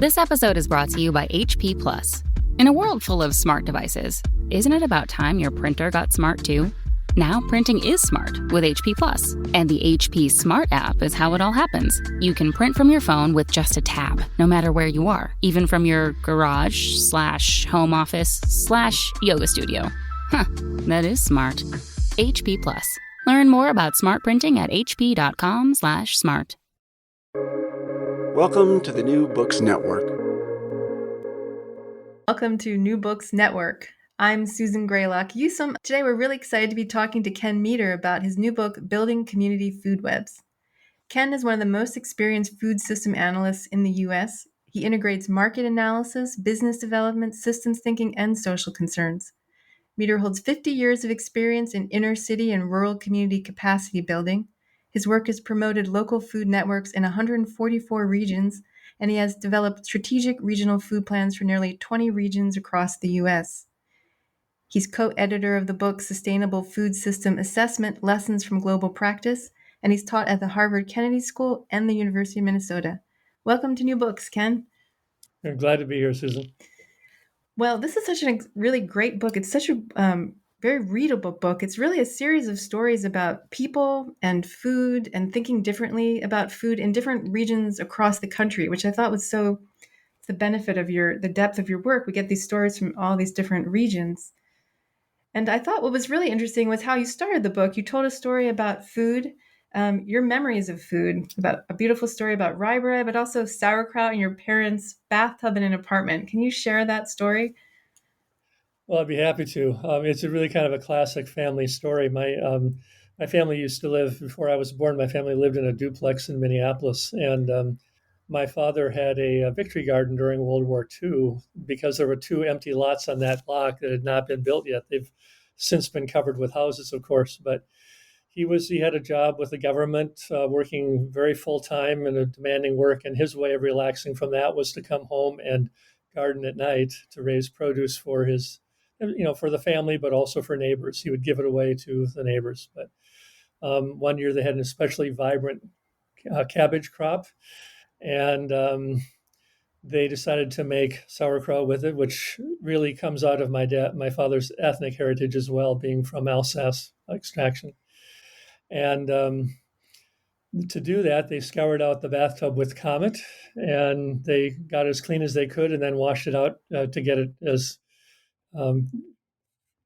This episode is brought to you by HP Plus. In a world full of smart devices, isn't it about time your printer got smart too? Now printing is smart with HP Plus, and the HP Smart app is how it all happens. You can print from your phone with just a tap, no matter where you are, even from your garage/home office/yoga studio. Huh, that is smart. HP Plus. Learn more about smart printing at hp.com/smart. Welcome to the New Books Network. Welcome to New Books Network. I'm Susan Graylock Usum. Today we're really excited to be talking to Ken Meter about his new book, Building Community Food Webs. Ken is one of the most experienced food system analysts in the U.S. He integrates market analysis, business development, systems thinking, and social concerns. Meter holds 50 years of experience in inner city and rural community capacity building. His work has promoted local food networks in 144 regions, and he has developed strategic regional food plans for nearly 20 regions across the U.S. He's co-editor of the book Sustainable Food System Assessment, Lessons from Global Practice, and he's taught at the Harvard Kennedy School and the University of Minnesota. Welcome to New Books, Ken. I'm glad to be here, Susan. Well, this is such a really great book. It's such a very readable book. It's really a series of stories about people and food and thinking differently about food in different regions across the country, which I thought was so the benefit of the depth of your work. We get these stories from all these different regions. And I thought what was really interesting was how you started the book. You told a story about food, your memories of food, about a beautiful story about rye bread, but also sauerkraut in your parents' bathtub in an apartment. Can you share that story? Well, I'd be happy to. It's a really kind of a classic family story. My family used to live, before I was born, my family lived in a duplex in Minneapolis. And my father had a victory garden during World War II because there were two empty lots on that block that had not been built yet. They've since been covered with houses, of course, but he had a job with the government, working very full time and a demanding work. And his way of relaxing from that was to come home and garden at night to raise produce for for the family, but also for neighbors. He would give it away to the neighbors. But one year they had an especially vibrant cabbage crop, and they decided to make sauerkraut with it, which really comes out of my father's ethnic heritage as well, being from Alsace extraction. And to do that, they scoured out the bathtub with Comet, and they got as clean as they could, and then washed it out to get it as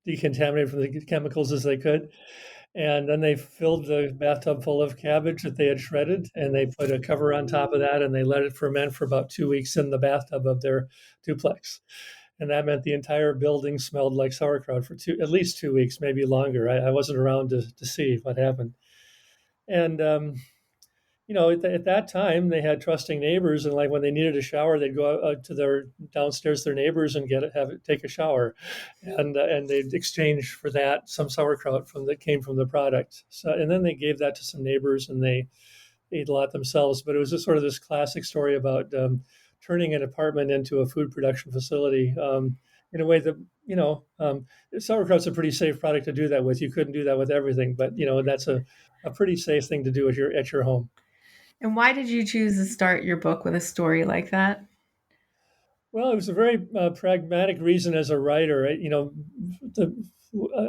decontaminated from the chemicals as they could. And then they filled the bathtub full of cabbage that they had shredded, and they put a cover on top of that, and they let it ferment for about 2 weeks in the bathtub of their duplex. And that meant the entire building smelled like sauerkraut for at least 2 weeks, maybe longer. I wasn't around to see what happened. And at that time, they had trusting neighbors, and like when they needed a shower, they'd go out to their downstairs, their neighbors, and take a shower, and they'd exchange for that some sauerkraut that came from the product. So, and then they gave that to some neighbors, and they ate a lot themselves. But it was just sort of this classic story about turning an apartment into a food production facility in a way that sauerkraut's a pretty safe product to do that with. You couldn't do that with everything, but that's a pretty safe thing to do at your home. And why did you choose to start your book with a story like that? Well, it was a very pragmatic reason as a writer.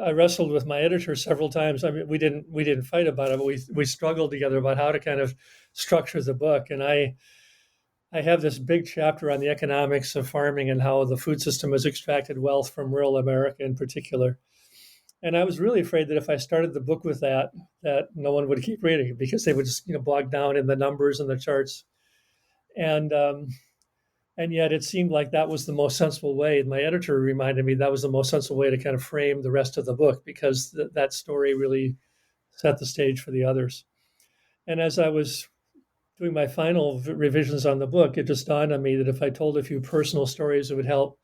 I wrestled with my editor several times. I mean, we didn't fight about it, but we struggled together about how to kind of structure the book. And I have this big chapter on the economics of farming and how the food system has extracted wealth from rural America in particular. And I was really afraid that if I started the book with that no one would keep reading it because they would just bog down in the numbers and the charts. And yet it seemed like that was the most sensible way. My editor reminded me that was the most sensible way to kind of frame the rest of the book because that story really set the stage for the others. And as I was doing my final revisions on the book, it just dawned on me that if I told a few personal stories, it would help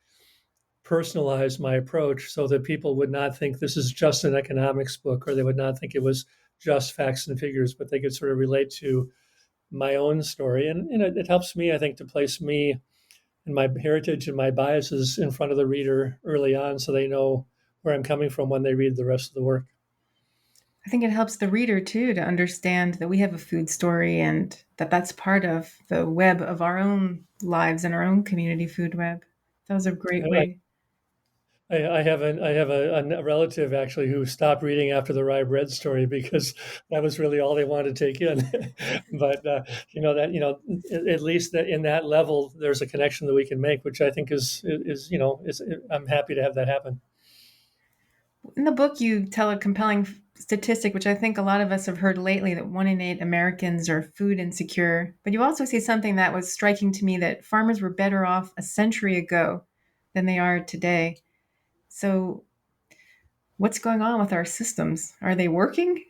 personalize my approach so that people would not think this is just an economics book, or they would not think it was just facts and figures, but they could sort of relate to my own story. And it helps me, I think, to place me and my heritage and my biases in front of the reader early on so they know where I'm coming from when they read the rest of the work. I think it helps the reader too to understand that we have a food story and that that's part of the web of our own lives and our own community food web. That was a great I, way. I have a relative actually who stopped reading after the rye bread story because that was really all they wanted to take in. But at least that in that level, there's a connection that we can make, which I think is I'm happy to have that happen. In the book, you tell a compelling statistic, which I think a lot of us have heard lately, that 1 in 8 Americans are food insecure. But you also say something that was striking to me, that farmers were better off a century ago than they are today. So, what's going on with our systems? Are they working?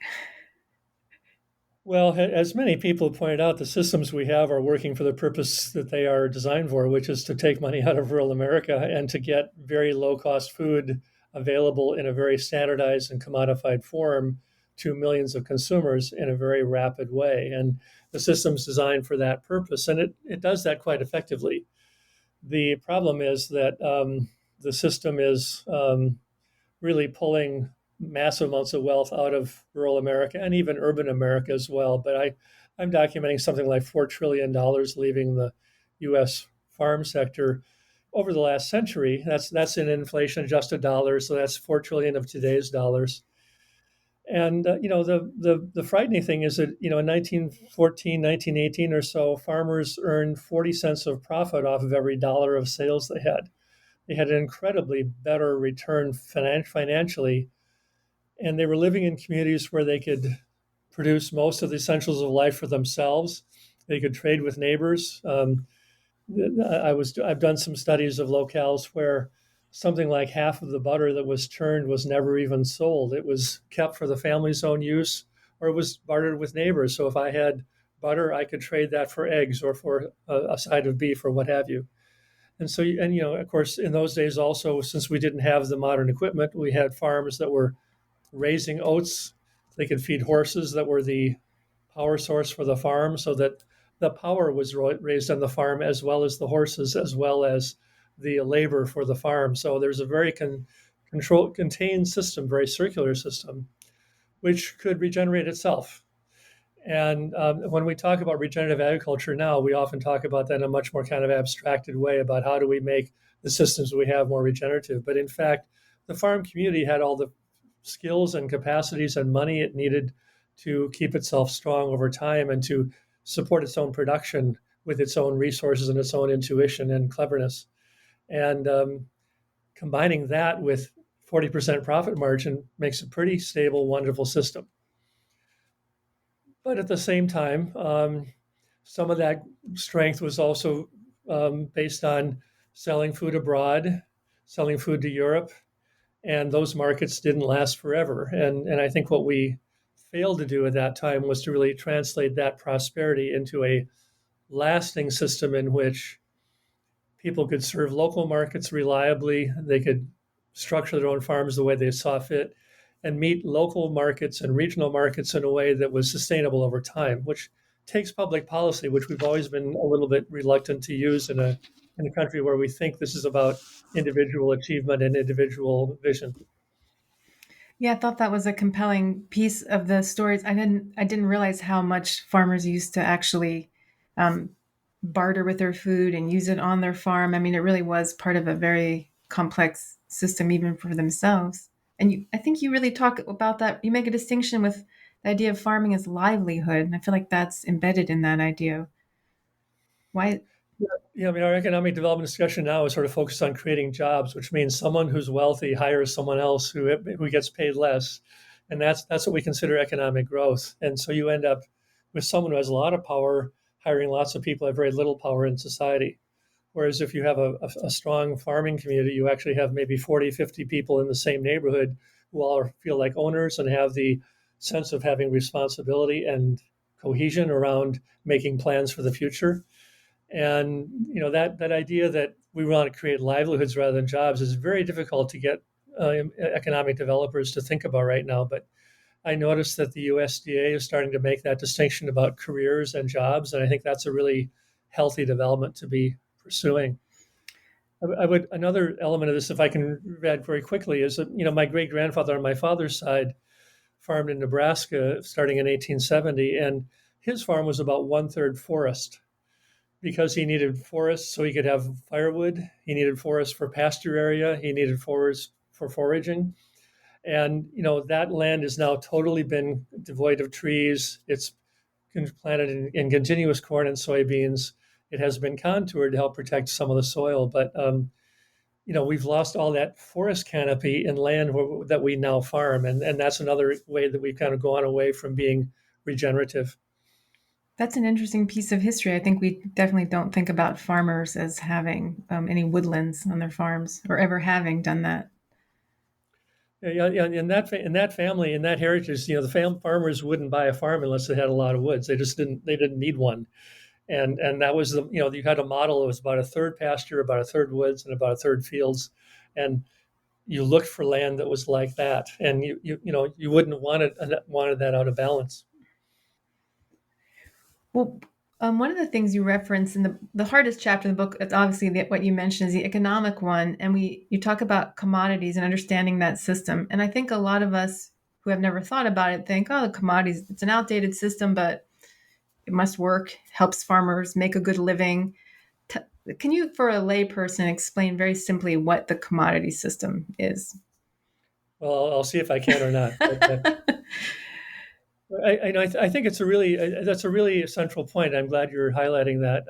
Well, as many people pointed out, the systems we have are working for the purpose that they are designed for, which is to take money out of rural America and to get very low cost food available in a very standardized and commodified form to millions of consumers in a very rapid way. And the system's designed for that purpose, and it does that quite effectively. The problem is that the system is really pulling massive amounts of wealth out of rural America and even urban America as well. But I'm documenting something like $4 trillion leaving the U.S. farm sector over the last century. That's in inflation adjusted dollars, so that's 4 trillion of today's dollars. And the frightening thing is that in 1914, 1918 or so, farmers earned 40 cents of profit off of every dollar of sales they had. They had an incredibly better return financially, and they were living in communities where they could produce most of the essentials of life for themselves. They could trade with neighbors. I've done some studies of locales where something like half of the butter that was churned was never even sold. It was kept for the family's own use, or it was bartered with neighbors. So if I had butter, I could trade that for eggs or for a side of beef or what have you. And so, of course, in those days also, since we didn't have the modern equipment, we had farms that were raising oats. They could feed horses that were the power source for the farm, so that the power was raised on the farm as well as the horses, as well as the labor for the farm. So there's a very contained system, very circular system, which could regenerate itself. And when we talk about regenerative agriculture now, we often talk about that in a much more kind of abstracted way about how do we make the systems we have more regenerative. But in fact, the farm community had all the skills and capacities and money it needed to keep itself strong over time and to support its own production with its own resources and its own intuition and cleverness. And combining that with 40% profit margin makes a pretty stable, wonderful system. But at the same time, some of that strength was also based on selling food abroad, selling food to Europe, and those markets didn't last forever. And I think what we failed to do at that time was to really translate that prosperity into a lasting system in which people could serve local markets reliably. They could structure their own farms the way they saw fit and meet local markets and regional markets in a way that was sustainable over time, which takes public policy, which we've always been a little bit reluctant to use in a country where we think this is about individual achievement and individual vision. Yeah, I thought that was a compelling piece of the stories. I didn't realize how much farmers used to actually um, barter with their food and use it on their farm. I mean, it really was part of a very complex system, even for themselves. And I think you really talk about that. You make a distinction with the idea of farming as livelihood, and I feel like that's embedded in that idea. Why? Yeah, I mean, our economic development discussion now is sort of focused on creating jobs, which means someone who's wealthy hires someone else who gets paid less, and that's what we consider economic growth. And so you end up with someone who has a lot of power hiring lots of people who have very little power in society. Whereas if you have a strong farming community, you actually have maybe 40, 50 people in the same neighborhood who all feel like owners and have the sense of having responsibility and cohesion around making plans for the future. And that idea that we want to create livelihoods rather than jobs is very difficult to get economic developers to think about right now. But I noticed that the USDA is starting to make that distinction about careers and jobs, and I think that's a really healthy development to be pursuing. I would another element of this, if I can add very quickly, is that my great grandfather on my father's side farmed in Nebraska starting in 1870, and his farm was about one third forest because he needed forests so he could have firewood. He needed forests for pasture area. He needed forests for foraging. And that land has now totally been devoid of trees. It's planted in continuous corn and soybeans. It has been contoured to help protect some of the soil, but we've lost all that forest canopy in land that we now farm, and that's another way that we've kind of gone away from being regenerative. That's an interesting piece of history. I think we definitely don't think about farmers as having any woodlands on their farms or ever having done that. Yeah, in that family, in that heritage, the farmers wouldn't buy a farm unless they had a lot of woods. They just didn't. They didn't need one, and that was you had a model. It was about a third pasture, about a third woods, and about a third fields, and you looked for land that was like that, and you wouldn't wanted that out of balance. Well, one of the things you reference in the hardest chapter of the book, it's obviously what you mentioned is the economic one, and you talk about commodities and understanding that system. And I think a lot of us who have never thought about it think, oh, the commodities, it's an outdated system, but it must work, helps farmers make a good living. Can you, for a layperson, explain very simply what the commodity system is? Well, I'll see if I can or not. But, I think that's a really central point. I'm glad you're highlighting that.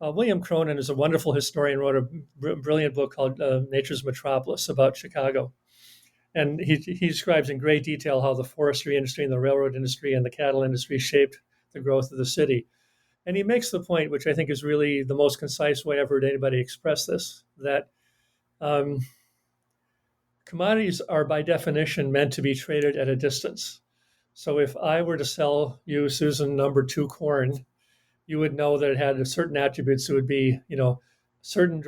William Cronin is a wonderful historian, wrote a brilliant book called Nature's Metropolis about Chicago. And he describes in great detail how the forestry industry and the railroad industry and the cattle industry shaped the growth of the city. And he makes the point, which I think is really the most concise way I've heard anybody express this, that um, commodities are by definition meant to be traded at a distance. So if I were to sell you, Susan, number two corn, you would know that it had certain attributes. It would be, certain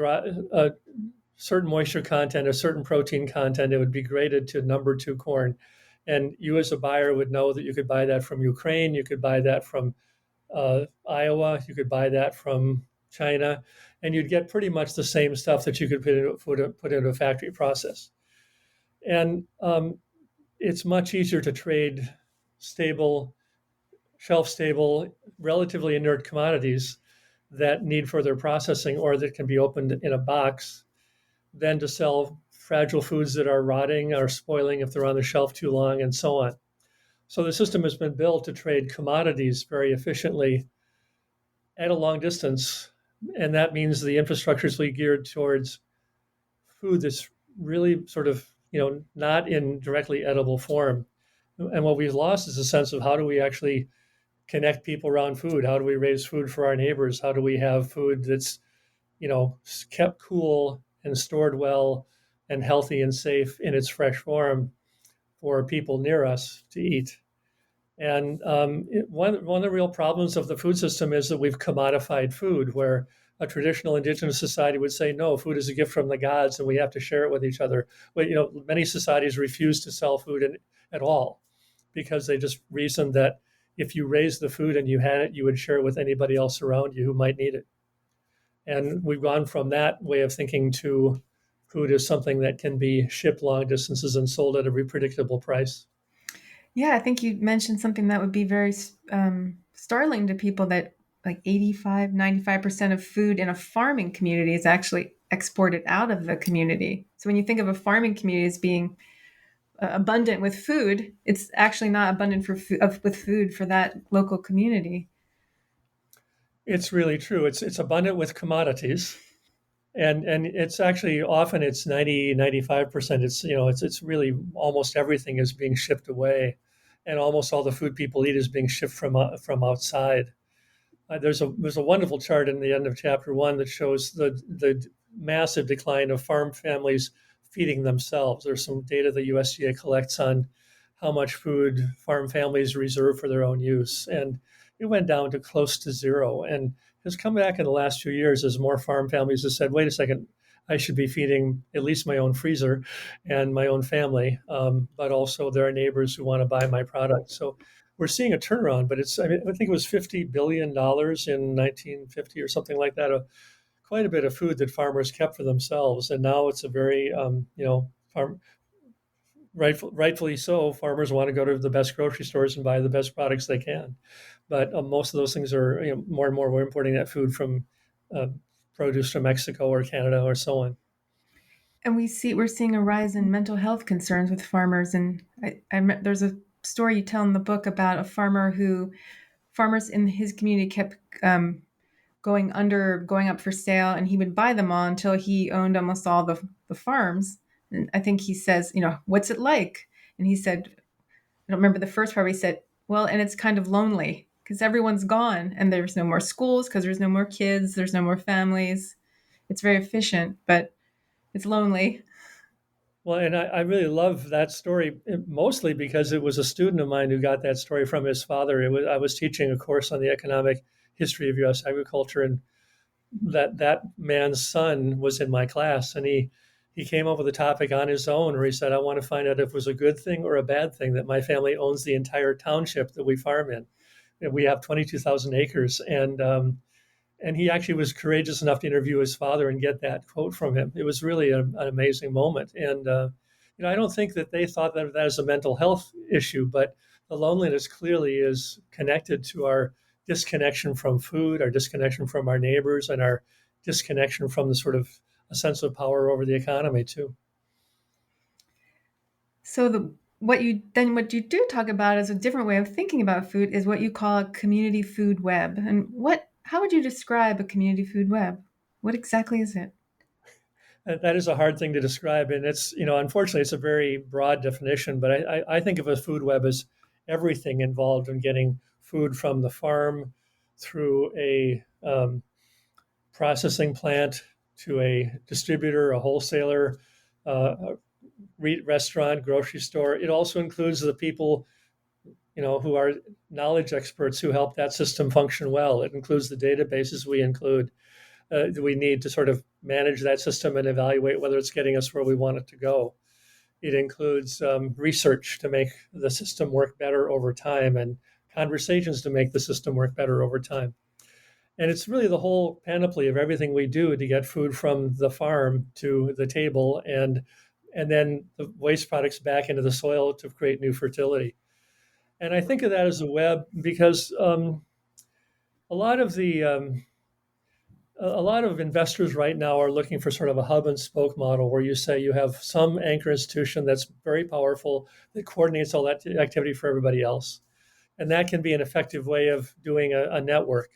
certain moisture content, a certain protein content. It would be graded to number two corn, and you as a buyer would know that you could buy that from Ukraine, you could buy that from Iowa, you could buy that from China, and you'd get pretty much the same stuff that you could put into a factory process. And it's much easier to trade stable, shelf stable, relatively inert commodities that need further processing or that can be opened in a box than to sell fragile foods that are rotting or spoiling if they're on the shelf too long and so on. So the system has been built to trade commodities very efficiently at a long distance. And that means the infrastructure is really geared towards food that's really sort of, not in directly edible form. And what we've lost is a sense of how do we actually connect people around food? How do we raise food for our neighbors? How do we have food that's, kept cool and stored well and healthy and safe in its fresh form for people near us to eat? And one of the real problems of the food system is that we've commodified food, where a traditional indigenous society would say, no, food is a gift from the gods and we have to share it with each other. But, many societies refuse to sell food at all because they just reason that if you raised the food and you had it, you would share it with anybody else around you who might need it. And we've gone from that way of thinking to food as something that can be shipped long distances and sold at a predictable price. Yeah, I think you mentioned something that would be very startling to people, that like 85, 95% of food in a farming community is actually exported out of the community. So when you think of a farming community as being abundant with food, it's actually not abundant with food for that local community. It's really true. It's abundant with commodities. And it's actually often it's 95%. It's really almost everything is being shipped away, and almost all the food people eat is being shipped from outside. There's a wonderful chart in the end of chapter one that shows the massive decline of farm families feeding themselves. There's some data the USDA collects on how much food farm families reserve for their own use, and it went down to close to zero, and has come back in the last few years as more farm families have said, wait a second, I should be feeding at least my own freezer and my own family, but also there are neighbors who want to buy my product. So we're seeing a turnaround, but I think it was $50 billion in 1950 or something like that, quite a bit of food that farmers kept for themselves. And now it's a very, farm rightfully so, farmers want to go to the best grocery stores and buy the best products they can. But most of those things are, more and more we're importing that food from uh, produce from Mexico or Canada or so on. And we're seeing a rise in mental health concerns with farmers. And there's a story you tell in the book about a farmers in his community kept going up for sale, and he would buy them all until he owned almost all the farms. And I think he says, what's it like? And he said, I don't remember the first part, but he said, well, and it's kind of lonely because everyone's gone and there's no more schools because there's no more kids, there's no more families. It's very efficient, but it's lonely. Well, and I really love that story mostly because it was a student of mine who got that story from his father. I was teaching a course on the economic history of U.S. agriculture, and that man's son was in my class, and he came up with a topic on his own where he said, I want to find out if it was a good thing or a bad thing that my family owns the entire township that we farm in. And we have 22,000 acres, and he actually was courageous enough to interview his father and get that quote from him. It was really an amazing moment. And, I don't think that they thought that as a mental health issue, but the loneliness clearly is connected to our disconnection from food, our disconnection from our neighbors, and our disconnection from the sort of a sense of power over the economy too. So what you do talk about as a different way of thinking about food is what you call a community food web. And how would you describe a community food web? What exactly is it? That is a hard thing to describe, and it's unfortunately it's a very broad definition. But I think of a food web as everything involved in getting food from the farm through a processing plant to a distributor, a wholesaler, a restaurant, grocery store. It also includes the people who are knowledge experts who help that system function well. It includes the databases we need to sort of manage that system and evaluate whether it's getting us where we want it to go. It includes research to make the system work better over time and conversations to make the system work better over time. And it's really the whole panoply of everything we do to get food from the farm to the table and then the waste products back into the soil to create new fertility. And I think of that as a web because a lot of the a lot of investors right now are looking for sort of a hub and spoke model where you say you have some anchor institution that's very powerful that coordinates all that activity for everybody else. And that can be an effective way of doing a network.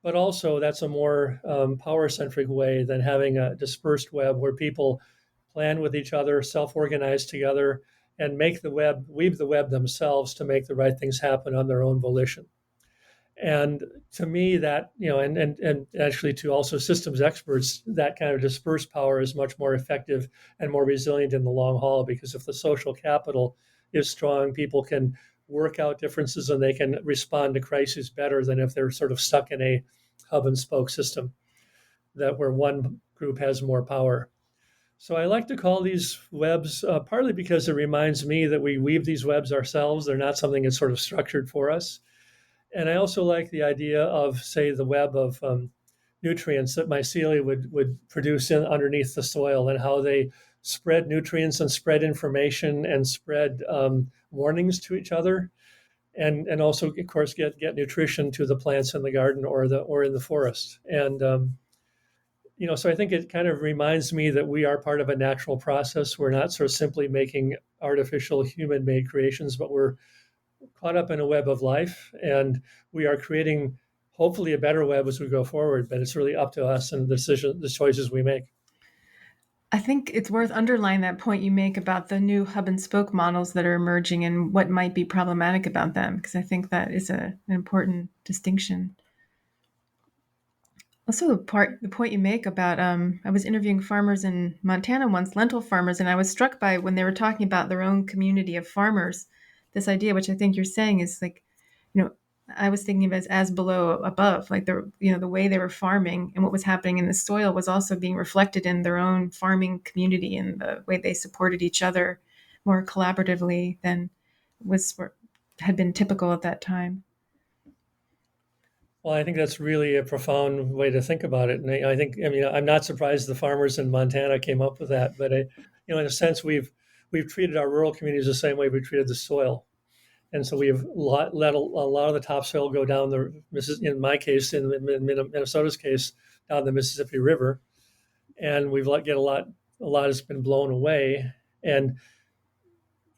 But also, that's a more power centric way than having a dispersed web where people plan with each other, self organize together, and weave the web themselves to make the right things happen on their own volition. And to me, that, and actually to also systems experts, that kind of dispersed power is much more effective and more resilient in the long haul because if the social capital is strong, people can work out differences and they can respond to crises better than if they're sort of stuck in a hub and spoke system that where one group has more power. So I like to call these webs partly because it reminds me that we weave these webs ourselves. They're not something that's sort of structured for us. And I also like the idea of, say, the web of nutrients that mycelia would produce underneath the soil and how they spread nutrients and spread information and spread warnings to each other. And also, of course, get nutrition to the plants in the garden or in the forest. And so I think it kind of reminds me that we are part of a natural process. We're not sort of simply making artificial human-made creations, but we're caught up in a web of life, and we are creating hopefully a better web as we go forward. But it's really up to us and the choices we make. I think it's worth underlining that point you make about the new hub and spoke models that are emerging and what might be problematic about them, because I think that is an important distinction. Also, the point you make about I was interviewing farmers in Montana once, lentil farmers, and I was struck by when they were talking about their own community of farmers, this idea, which I think you're saying is like, I was thinking of it as below above, like the way they were farming and what was happening in the soil was also being reflected in their own farming community and the way they supported each other more collaboratively than had been typical at that time. Well, I think that's really a profound way to think about it. And I think, I'm not surprised the farmers in Montana came up with that, but in a sense, we've we've treated our rural communities the same way we treated the soil. And so we have let a lot of the topsoil go down in my case, in Minnesota's case, down the Mississippi River, and we've let get a lot has been blown away, and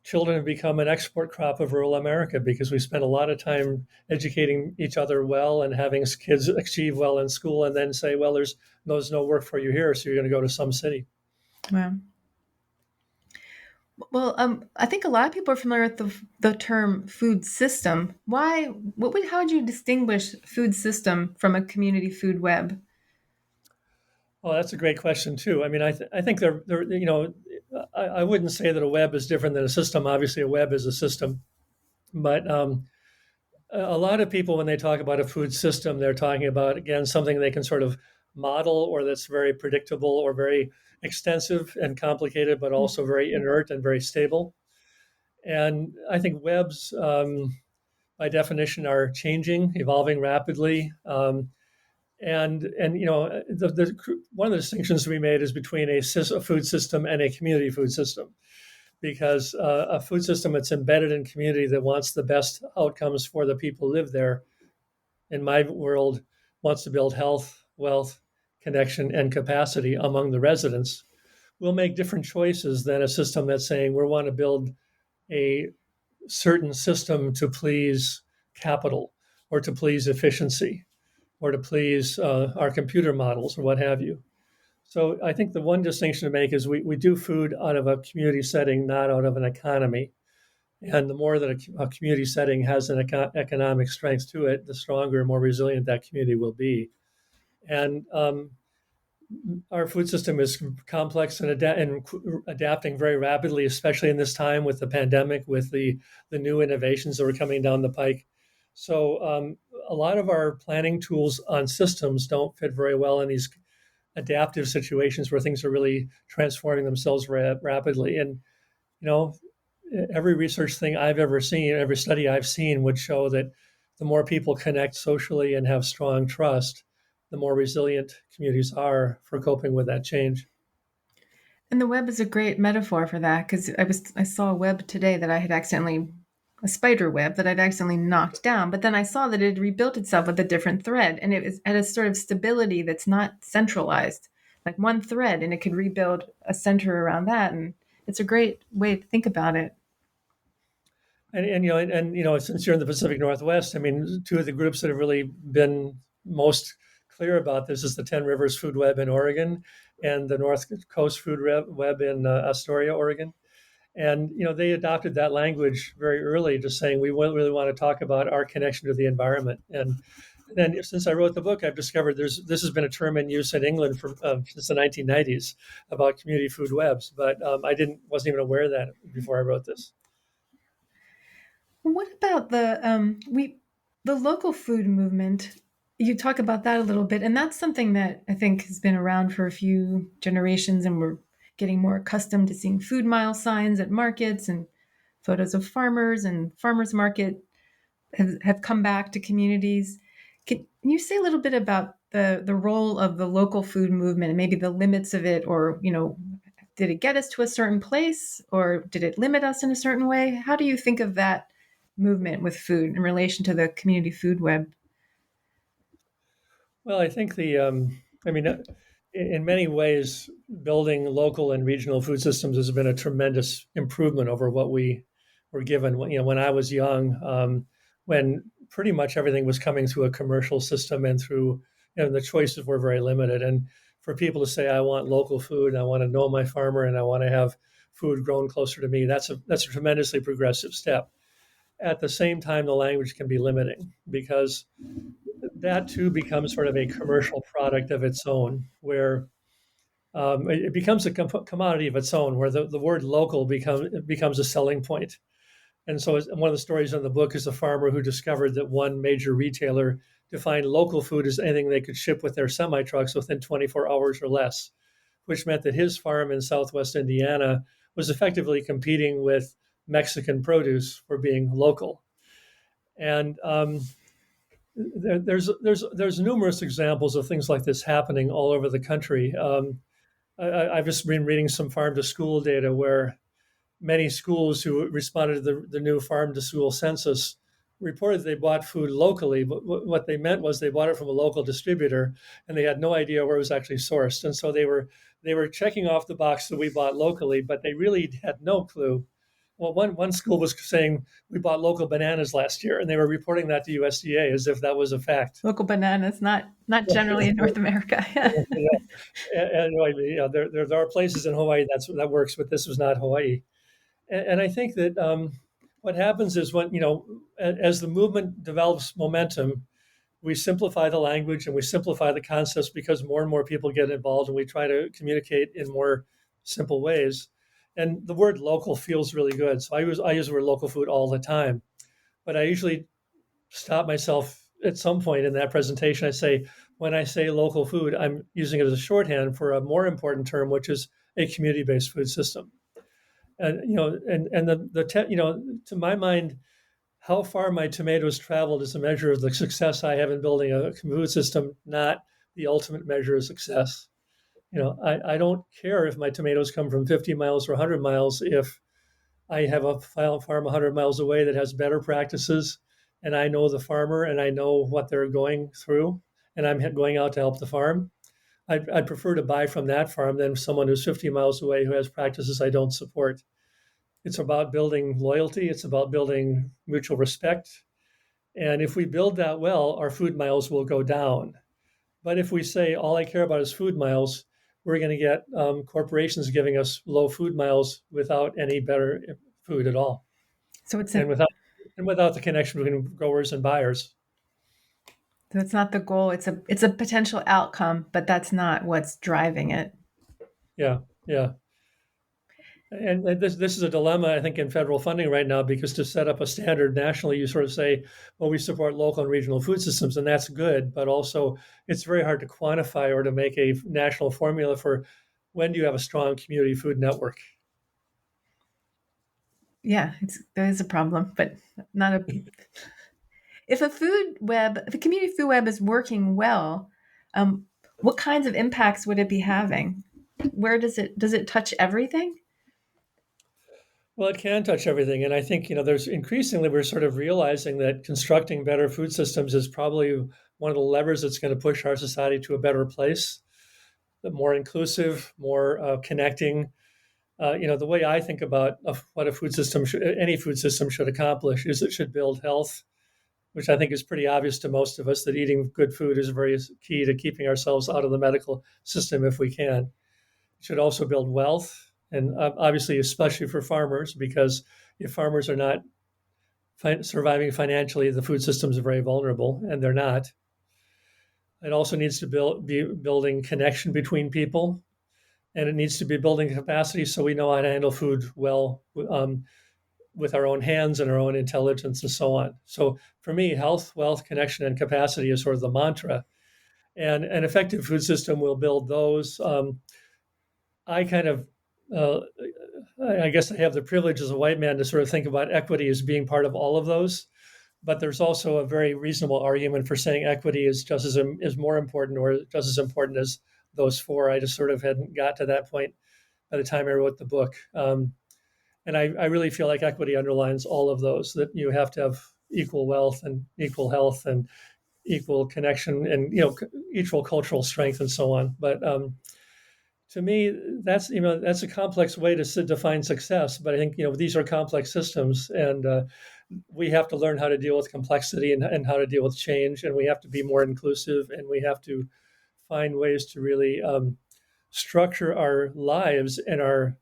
children have become an export crop of rural America because we spend a lot of time educating each other well and having kids achieve well in school, and then say, well, there's no work for you here, so you're going to go to some city. Wow. Well, I think a lot of people are familiar with the term food system. How would you distinguish food system from a community food web? Oh, that's a great question too. I mean, I think I wouldn't say that a web is different than a system. Obviously, a web is a system, but a lot of people, when they talk about a food system, they're talking about, again, something they can sort of model, or that's very predictable or very extensive and complicated, but also very inert and very stable. And I think webs, by definition, are changing, evolving rapidly. And one of the distinctions we made is between a food system and a community food system, because a food system that's embedded in community that wants the best outcomes for the people who live there, in my world, wants to build health, wealth, connection, and capacity among the residents, will make different choices than a system that's saying we want to build a certain system to please capital, or to please efficiency, or to please our computer models, or what have you. So I think the one distinction to make is we do food out of a community setting, not out of an economy. And the more that a community setting has an economic strength to it, the stronger and more resilient that community will be. And our food system is complex and adapting very rapidly, especially in this time with the pandemic, with the new innovations that are coming down the pike. So a lot of our planning tools on systems don't fit very well in these adaptive situations where things are really transforming themselves rapidly. And, every research thing I've ever seen, every study I've seen would show that the more people connect socially and have strong trust, the more resilient communities are for coping with that change. And the web is a great metaphor for that, because I saw a web today that I had a spider web that I'd accidentally knocked down, but then I saw that it had rebuilt itself with a different thread, and it was at a sort of stability that's not centralized, like one thread, and it could rebuild a center around that. And it's a great way to think about it. And since you're in the Pacific Northwest, I mean, two of the groups that have really been most clear about this is the 10 Rivers Food Web in Oregon and the North Coast Food Web in Astoria, Oregon. And they adopted that language very early, just saying we really want to talk about our connection to the environment. And then since I wrote the book, I've discovered this has been a term in use in England since the 1990s about community food webs, but I wasn't even aware of that before I wrote this. What about the local food movement? You talk about that a little bit, and that's something that I think has been around for a few generations, and we're getting more accustomed to seeing food mile signs at markets, and photos of farmers and farmers market have come back to communities. Can you say a little bit about the role of the local food movement and maybe the limits of it, or did it get us to a certain place, or did it limit us in a certain way? How do you think of that movement with food in relation to the community food web? Well, I think in many ways, building local and regional food systems has been a tremendous improvement over what we were given. When I was young, when pretty much everything was coming through a commercial system and through, the choices were very limited. And for people to say, I want local food, and I want to know my farmer, and I want to have food grown closer to me, that's a tremendously progressive step. At the same time, the language can be limiting, because that too becomes sort of a commercial product of its own, where it becomes a commodity of its own, where the word local becomes a selling point. And so one of the stories in the book is a farmer who discovered that one major retailer defined local food as anything they could ship with their semi-trucks within 24 hours or less, which meant that his farm in Southwest Indiana was effectively competing with Mexican produce for being local. And there's numerous examples of things like this happening all over the country. I've just been reading some farm to school data where many schools who responded to the new farm to school census reported they bought food locally, but what they meant was they bought it from a local distributor, and they had no idea where it was actually sourced. And so they were checking off the box that we bought locally, but they really had no clue. Well, one school was saying we bought local bananas last year, and they were reporting that to USDA as if that was a fact. Local bananas, not generally in North America. And there are places in Hawaii that works, but this was not Hawaii. And I think that what happens is when, as the movement develops momentum, we simplify the language and we simplify the concepts because more and more people get involved and we try to communicate in more simple ways. And the word local feels really good. So I use the word local food all the time, but I usually stop myself at some point in that presentation. I say, when I say local food, I'm using it as a shorthand for a more important term, which is a community-based food system. And to my mind, how far my tomatoes traveled is a measure of the success I have in building a food system, not the ultimate measure of success. I don't care if my tomatoes come from 50 miles or 100 miles if I have a farm 100 miles away that has better practices, and I know the farmer and I know what they're going through, and I'm going out to help the farm. I'd prefer to buy from that farm than someone who's 50 miles away who has practices I don't support. It's about building loyalty. It's about building mutual respect. And if we build that well, our food miles will go down. But if we say all I care about is food miles, we're going to get corporations giving us low food miles without any better food at all, So it's and without the connection between growers and buyers. that's not the goal. It's a potential outcome, but that's not what's driving it. Yeah, yeah. And this is a dilemma, I think, in federal funding right now, because to set up a standard nationally, you sort of say, well, we support local and regional food systems, and that's good, but also it's very hard to quantify or to make a national formula for when do you have a strong community food network. Yeah, there is a problem, but not a. If a community food web is working well, what kinds of impacts would it be having? Where does it touch everything? Well, it can touch everything. And I think, there's increasingly, we're sort of realizing that constructing better food systems is probably one of the levers that's going to push our society to a better place, more inclusive, more connecting. The way I think about what any food system should accomplish is it should build health, which I think is pretty obvious to most of us that eating good food is very key to keeping ourselves out of the medical system if we can. It should also build wealth, and obviously, especially for farmers, because if farmers are not surviving financially, the food systems are very vulnerable, and they're not. It also needs to be building connection between people, and it needs to be building capacity so we know how to handle food well with our own hands and our own intelligence and so on. So for me, health, wealth, connection, and capacity is sort of the mantra. And an effective food system will build those. I kind of, I guess I have the privilege as a white man to sort of think about equity as being part of all of those. But there's also a very reasonable argument for saying equity is is more important or just as important as those four. I just sort of hadn't got to that point by the time I wrote the book. And I really feel like equity underlines all of those, that you have to have equal wealth and equal health and equal connection and, equal cultural strength and so on. But to me, that's a complex way to define success. But I think these are complex systems, and we have to learn how to deal with complexity and how to deal with change, and we have to be more inclusive, and we have to find ways to really structure our lives and our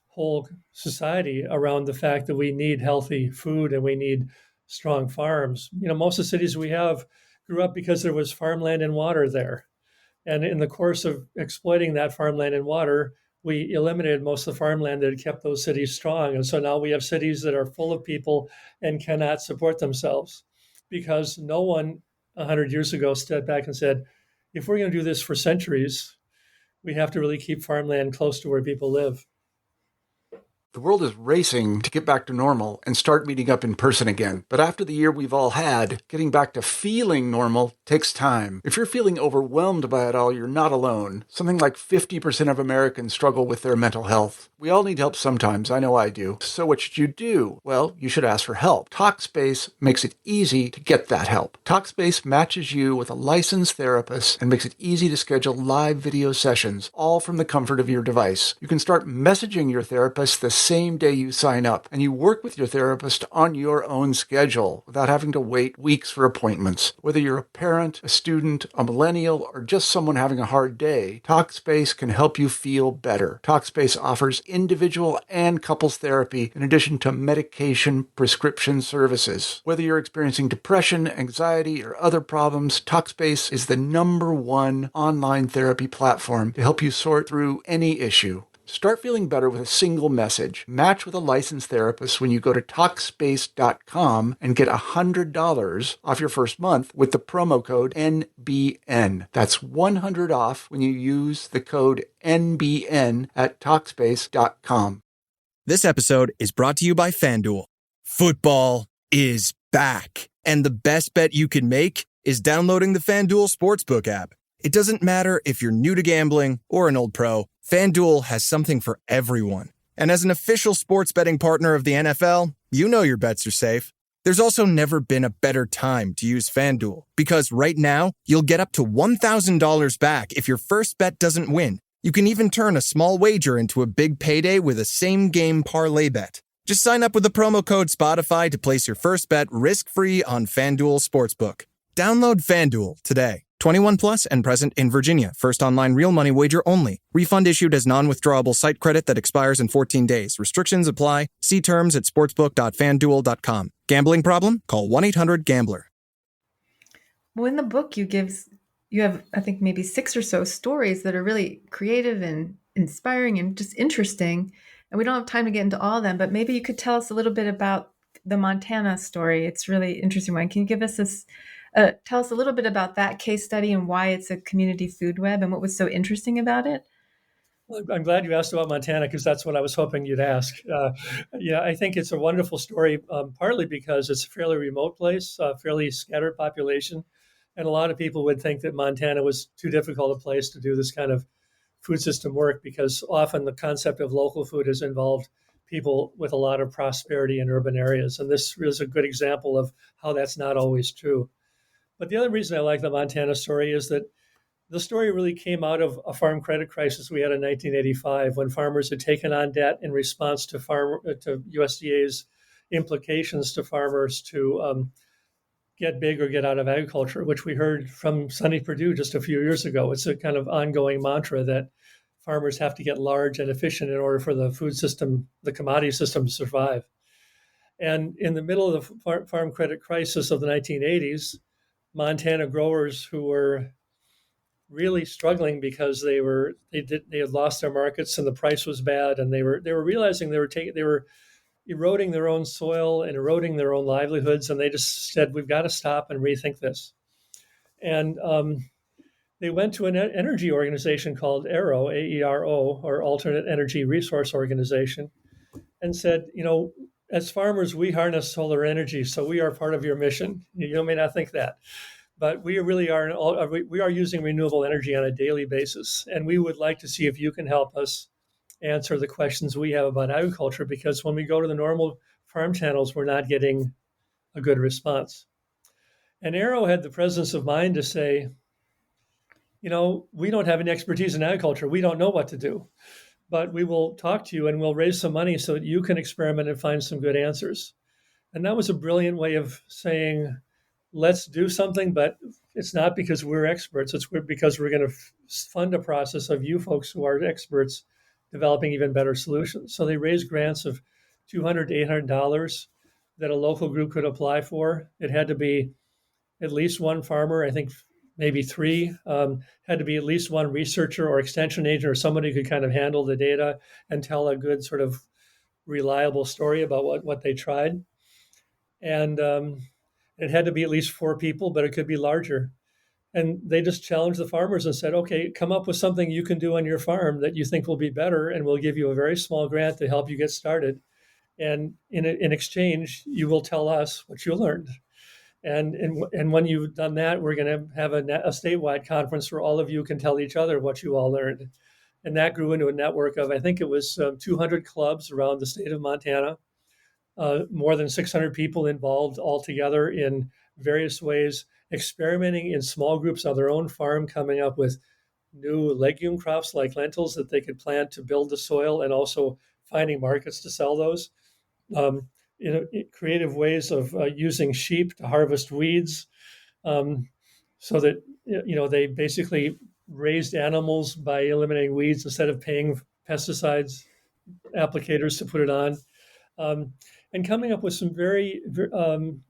whole society around the fact that we need healthy food and we need strong farms. Most of the cities we have grew up because there was farmland and water there. And in the course of exploiting that farmland and water, we eliminated most of the farmland that had kept those cities strong. And so now we have cities that are full of people and cannot support themselves because no one 100 years ago stood back and said, if we're going to do this for centuries, we have to really keep farmland close to where people live. The world is racing to get back to normal and start meeting up in person again. But after the year we've all had, getting back to feeling normal takes time. If you're feeling overwhelmed by it all, you're not alone. Something like 50% of Americans struggle with their mental health. We all need help sometimes. I know I do. So what should you do? Well, you should ask for help. Talkspace makes it easy to get that help. Talkspace matches you with a licensed therapist and makes it easy to schedule live video sessions, all from the comfort of your device. You can start messaging your therapist the same day you sign up, and you work with your therapist on your own schedule without having to wait weeks for appointments. Whether you're a parent, a student, a millennial, or just someone having a hard day, Talkspace can help you feel better. Talkspace offers individual and couples therapy in addition to medication prescription services. Whether you're experiencing depression, anxiety, or other problems, Talkspace is the #1 online therapy platform to help you sort through any issue. Start feeling better with a single message. Match with a licensed therapist when you go to Talkspace.com and get $100 off your first month with the promo code NBN. That's 100 off when you use the code NBN at Talkspace.com. This episode is brought to you by FanDuel. Football is back, and the best bet you can make is downloading the FanDuel Sportsbook app. It doesn't matter if you're new to gambling or an old pro, FanDuel has something for everyone. And as an official sports betting partner of the NFL, you know your bets are safe. There's also never been a better time to use FanDuel, because right now, you'll get up to $1,000 back if your first bet doesn't win. You can even turn a small wager into a big payday with a same-game parlay bet. Just sign up with the promo code Spotify to place your first bet risk-free on FanDuel Sportsbook. Download FanDuel today. 21 plus and present in Virginia. First online real money wager only. Refund issued as non-withdrawable site credit that expires in 14 days. Restrictions apply. See terms at sportsbook.fanduel.com. Gambling problem? Call 1-800-GAMBLER. Well, in the book, you have, I think, maybe 6 or so stories that are really creative and inspiring and just interesting. And we don't have time to get into all of them, but maybe you could tell us a little bit about the Montana story. It's a really interesting one. Can you give us tell us a little bit about that case study and why it's a community food web and what was so interesting about it? Well, I'm glad you asked about Montana because that's what I was hoping you'd ask. Yeah, I think it's a wonderful story, partly because it's a fairly remote place, fairly scattered population. And a lot of people would think that Montana was too difficult a place to do this kind of food system work because often the concept of local food has involved people with a lot of prosperity in urban areas. And this is a good example of how that's not always true. But the other reason I like the Montana story is that the story really came out of a farm credit crisis we had in 1985 when farmers had taken on debt in response to USDA's implications to farmers to get big or get out of agriculture, which we heard from Sonny Perdue just a few years ago. It's a kind of ongoing mantra that farmers have to get large and efficient in order for the food system, the commodity system to survive. And in the middle of the farm credit crisis of the 1980s, Montana growers who were really struggling because they had lost their markets and the price was bad, and they were realizing they were eroding their own soil and eroding their own livelihoods, and they just said, we've got to stop and rethink this. And they went to an energy organization called AERO, AERO, or Alternate Energy Resource Organization, and said, as farmers, we harness solar energy, so we are part of your mission. You may not think that, but we really are. We are using renewable energy on a daily basis, and we would like to see if you can help us answer the questions we have about agriculture, because when we go to the normal farm channels, we're not getting a good response. And AERO had the presence of mind to say, we don't have any expertise in agriculture. We don't know what to do. But we will talk to you and we'll raise some money so that you can experiment and find some good answers. And that was a brilliant way of saying, let's do something, but it's not because we're experts. It's because we're going to fund a process of you folks who are experts developing even better solutions. So they raised grants of $200 to $800 that a local group could apply for. It had to be at least one farmer, I think maybe 3, had to be at least one researcher or extension agent or somebody who could kind of handle the data and tell a good sort of reliable story about what they tried. And it had to be at least 4 people, but it could be larger. And they just challenged the farmers and said, okay, come up with something you can do on your farm that you think will be better, and we'll give you a very small grant to help you get started. And in exchange, you will tell us what you learned. And when you've done that, we're going to have a statewide conference where all of you can tell each other what you all learned. And that grew into a network of, I think it was 200 clubs around the state of Montana, more than 600 people involved all together in various ways, experimenting in small groups on their own farm, coming up with new legume crops like lentils that they could plant to build the soil, and also finding markets to sell those. Um, Creative ways of using sheep to harvest weeds, um, so that they basically raised animals by eliminating weeds instead of paying pesticides applicators to put it on, um, and coming up with some one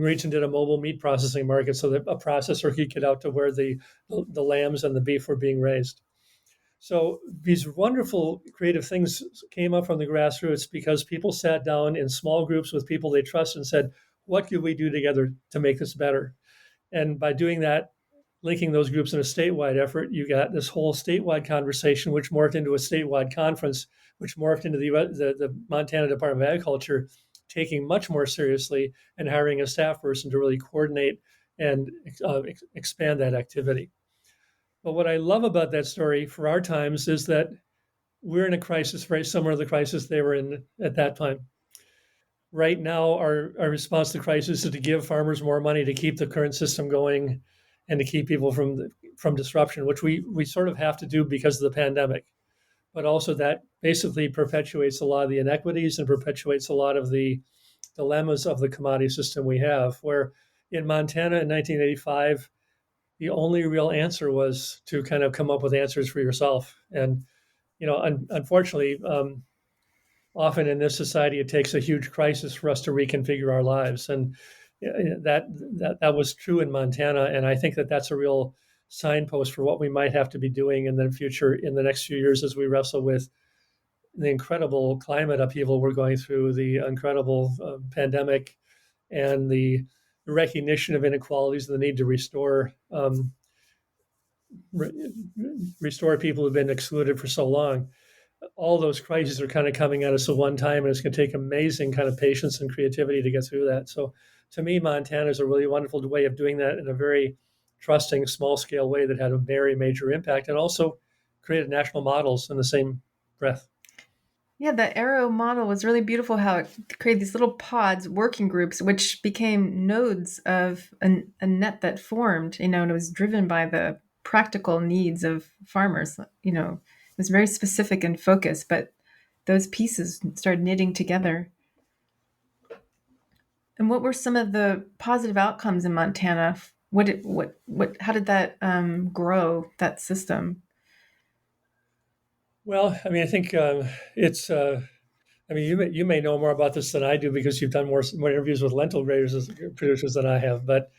region did a mobile meat processing market so that a processor could get out to where the lambs and the beef were being raised. So these wonderful creative things came up from the grassroots because people sat down in small groups with people they trust and said, what could we do together to make this better? And by doing that, linking those groups in a statewide effort, you got this whole statewide conversation, which morphed into a statewide conference, which morphed into the Montana Department of Agriculture taking much more seriously and hiring a staff person to really coordinate and expand that activity. But what I love about that story for our times is that we're in a crisis very similar to the crisis they were in at that time. Right now, our response to the crisis is to give farmers more money to keep the current system going and to keep people from disruption, which we sort of have to do because of the pandemic. But also that basically perpetuates a lot of the inequities and perpetuates a lot of the dilemmas of the commodity system we have, where in Montana in 1985, the only real answer was to kind of come up with answers for yourself. And, unfortunately, often in this society, it takes a huge crisis for us to reconfigure our lives. And that was true in Montana. And I think that that's a real signpost for what we might have to be doing in the future, in the next few years, as we wrestle with the incredible climate upheaval we're going through, the incredible pandemic, and the recognition of inequalities, and the need to restore people who've been excluded for so long. All those crises are kind of coming at us at one time, and it's going to take amazing kind of patience and creativity to get through that. So to me, Montana is a really wonderful way of doing that in a very trusting, small scale way that had a very major impact, and also created national models in the same breath. Yeah, the arrow model was really beautiful, how it created these little pods, working groups, which became nodes of a net that formed, and it was driven by the practical needs of farmers. It was very specific and focused, but those pieces started knitting together. And what were some of the positive outcomes in Montana? How did that grow, that system? Well, I mean, I think it's. I mean, you may know more about this than I do because you've done more interviews with lentil producers than I have. But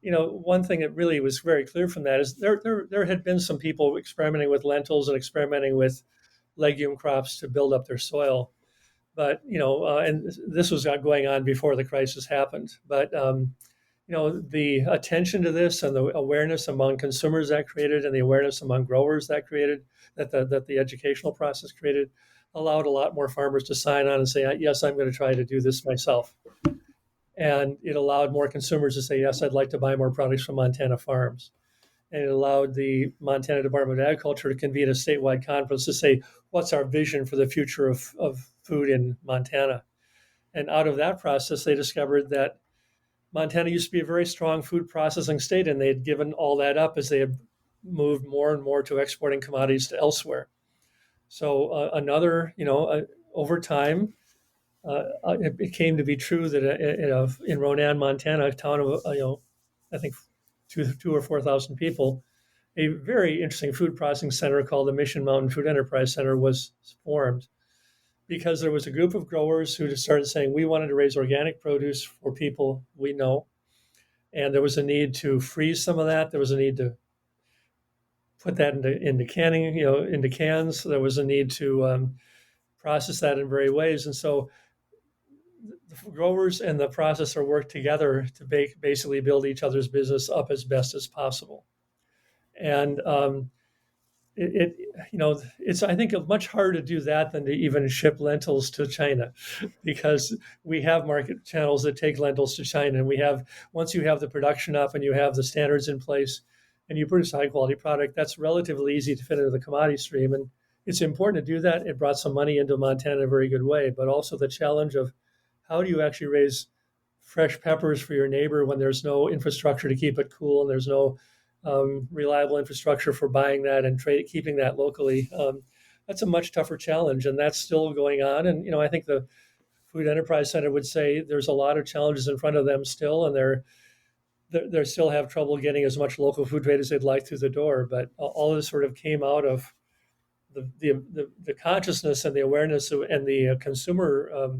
one thing that really was very clear from that is there had been some people experimenting with lentils and experimenting with legume crops to build up their soil. But and this was going on before the crisis happened. But the attention to this and the awareness among consumers that created, and the awareness among growers that created, that the educational process created, allowed a lot more farmers to sign on and say, yes, I'm going to try to do this myself. And it allowed more consumers to say, yes, I'd like to buy more products from Montana farms. And it allowed the Montana Department of Agriculture to convene a statewide conference to say, what's our vision for the future of food in Montana? And out of that process, they discovered that Montana used to be a very strong food processing state, and they had given all that up as they had moved more and more to exporting commodities to elsewhere. So over time, it came to be true that in Ronan, Montana, a town of I think 2,000 or 4,000 people, a very interesting food processing center called the Mission Mountain Food Enterprise Center was formed, because there was a group of growers who just started saying, we wanted to raise organic produce for people we know. And there was a need to freeze some of that. There was a need to put that into canning, into cans. There was a need to process that in various ways. And so the growers and the processor work together to basically build each other's business up as best as possible. And it it's, I think, much harder to do that than to even ship lentils to China, because we have market channels that take lentils to China. And we have, once you have the production up and you have the standards in place and you produce a high quality product, that's relatively easy to fit into the commodity stream. And it's important to do that. It brought some money into Montana in a very good way, but also the challenge of how do you actually raise fresh peppers for your neighbor when there's no infrastructure to keep it cool and there's no reliable infrastructure for buying that and keeping that locally. That's a much tougher challenge, and that's still going on. And I think the Food Enterprise Center would say there's a lot of challenges in front of them still, and they still have trouble getting as much local food trade as they'd like through the door. But all of this sort of came out of the consciousness and the awareness and the consumer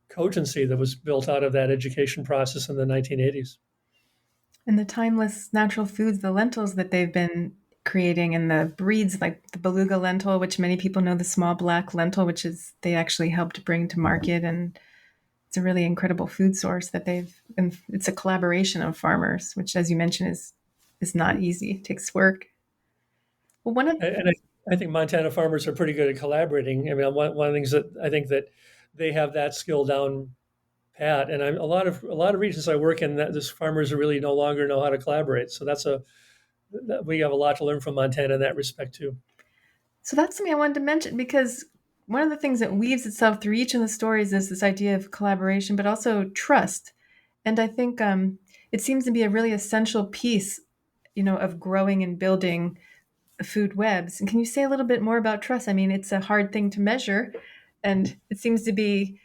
cogency that was built out of that education process in the 1980s. And the timeless natural foods, the lentils that they've been creating, and the breeds like the beluga lentil, which many people know, the small black lentil, which is they actually helped bring to market. And it's a really incredible food source that and it's a collaboration of farmers, which, as you mentioned, is not easy. It takes work. Well, I think Montana farmers are pretty good at collaborating. I mean, one of the things that I think that they have that skill down pat, and a lot of regions I work in, that this farmers really no longer know how to collaborate. So we have a lot to learn from Montana in that respect too. So that's something I wanted to mention, because one of the things that weaves itself through each of the stories is this idea of collaboration, but also trust. And I think it seems to be a really essential piece, of growing and building food webs. And can you say a little bit more about trust? I mean, it's a hard thing to measure, and it seems to be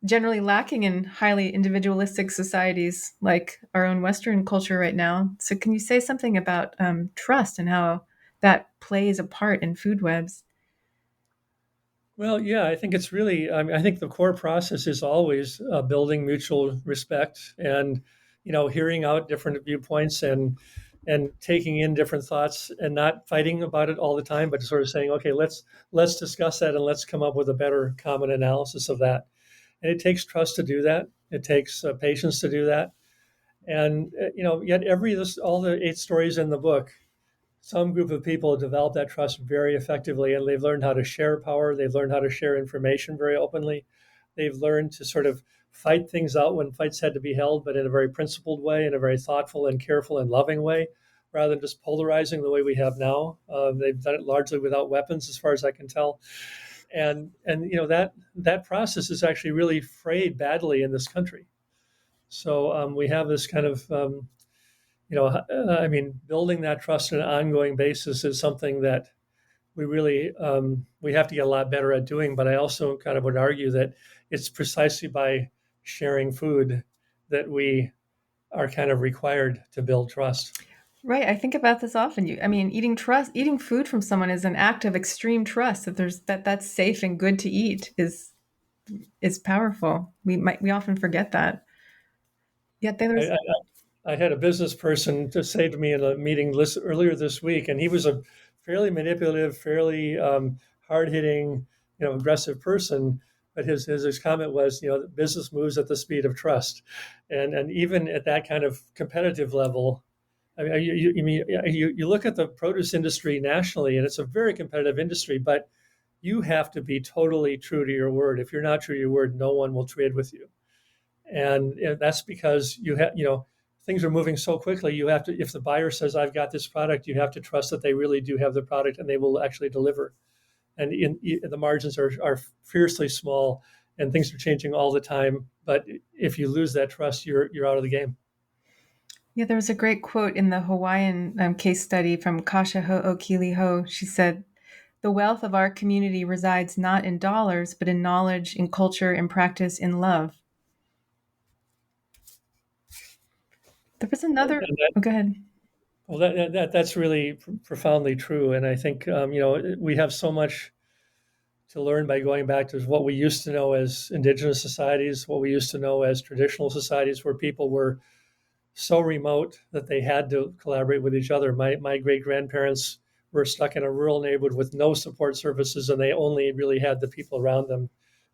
generally lacking in highly individualistic societies like our own Western culture right now. So can you say something about trust and how that plays a part in food webs? Well, yeah, I think it's really, I think the core process is always building mutual respect and, hearing out different viewpoints and taking in different thoughts and not fighting about it all the time, but sort of saying, okay, let's discuss that and let's come up with a better common analysis of that. And it takes trust to do that. It takes patience to do that. And yet all the 8 stories in the book, some group of people have developed that trust very effectively, and they've learned how to share power. They've learned how to share information very openly. They've learned to sort of fight things out when fights had to be held, but in a very principled way, in a very thoughtful and careful and loving way, rather than just polarizing the way we have now. They've done it largely without weapons, as far as I can tell. And that process is actually really frayed badly in this country. So we have this kind of building that trust on an ongoing basis is something that we really we have to get a lot better at doing. But I also kind of would argue that it's precisely by sharing food that we are kind of required to build trust. Right. I think about this often. Eating food from someone is an act of extreme trust that's safe and good to eat is powerful. We often forget that. Yet there's I had a business person to say to me in a meeting earlier this week, and he was a fairly manipulative, fairly hard-hitting, aggressive person. But his comment was, business moves at the speed of trust, and even at that kind of competitive level, I mean, you look at the produce industry nationally, and it's a very competitive industry, but you have to be totally true to your word. If you're not true to your word, no one will trade with you, and that's because things are moving so quickly. You have to, if the buyer says, I've got this product, you have to trust that they really do have the product and they will actually deliver. And the margins are fiercely small and things are changing all the time. But if you lose that trust, you're out of the game. Yeah, there was a great quote in the Hawaiian case study from Kasha Ho'okili. She said, "The wealth of our community resides not in dollars, but in knowledge, in culture, in practice, in love." There was another. Go ahead. Well, that's really profoundly true, and I think we have so much to learn by going back to what we used to know as indigenous societies, what we used to know as traditional societies, where people were so remote that they had to collaborate with each other. My great grandparents were stuck in a rural neighborhood with no support services, and they only really had the people around them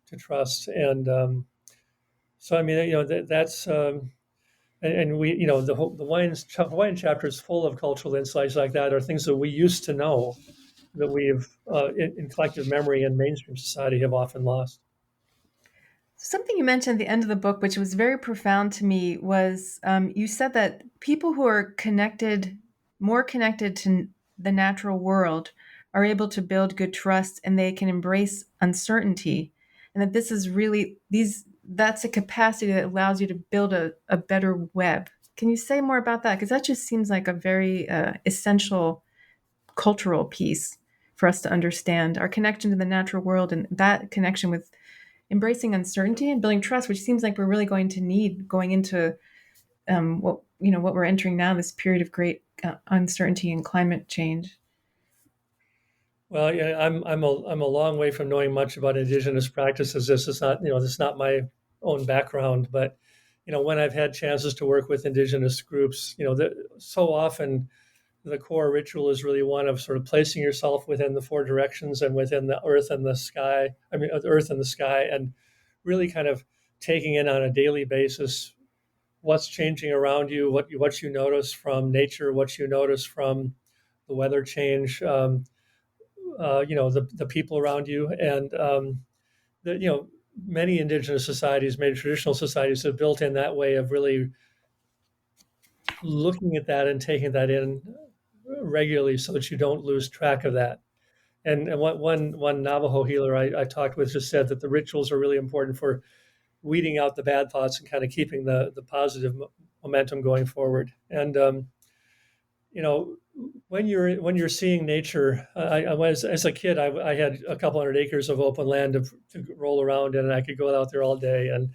to trust. And so, I mean, that's and we, the Hawaiian chapter is full of cultural insights like that, or things that we used to know that we've in collective memory and mainstream society have often lost. Something you mentioned at the end of the book, which was very profound to me, was you said that people who are more connected to the natural world, are able to build good trust and they can embrace uncertainty. And that this is really, that's a capacity that allows you to build a better web. Can you say more about that? Because that just seems like a very essential cultural piece for us to understand our connection to the natural world and that connection with embracing uncertainty and building trust, which seems like we're really going to need going into what we're entering now, this period of great uncertainty and climate change. Well, yeah, I'm a long way from knowing much about indigenous practices. This is not my own background, but when I've had chances to work with indigenous groups, so often the core ritual is really one of sort of placing yourself within the four directions and within the earth and the sky. I mean, the earth and the sky, and really kind of taking in on a daily basis what's changing around you, what you notice from nature, what you notice from the weather change, the people around you, and many indigenous societies, many traditional societies have built in that way of really looking at that and taking that in regularly so that you don't lose track of that. And one Navajo healer I talked with just said that the rituals are really important for weeding out the bad thoughts and kind of keeping the positive momentum going forward. And you know, when you're seeing nature, I was as a kid, I had a couple hundred acres of open land to roll around in, and I could go out there all day and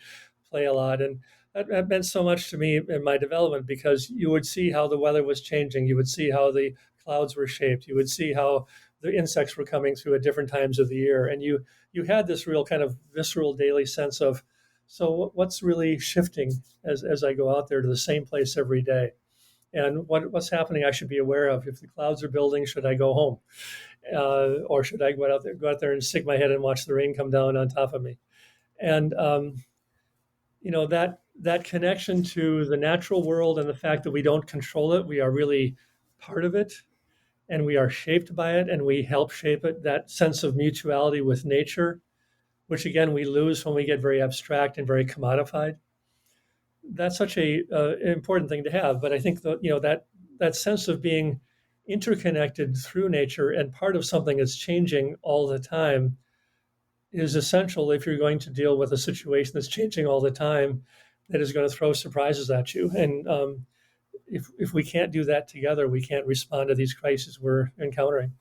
play a lot. And that meant so much to me in my development because you would see how the weather was changing. You would see how the clouds were shaped. You would see how the insects were coming through at different times of the year. And you had this real kind of visceral daily sense of, so what's really shifting as I go out there to the same place every day? And what's happening I should be aware of. If the clouds are building, should I go home? Or should I go out there and stick my head and watch the rain come down on top of me? And that connection to the natural world and the fact that we don't control it, we are really part of it, and we are shaped by it, and we help shape it. That sense of mutuality with nature, which again we lose when we get very abstract and very commodified. That's such a important thing to have. But I think that sense of being interconnected through nature and part of something that's changing all the time is essential if you're going to deal with a situation that's changing all the time, that is going to throw surprises at you. And if we can't do that together, we can't respond to these crises we're encountering.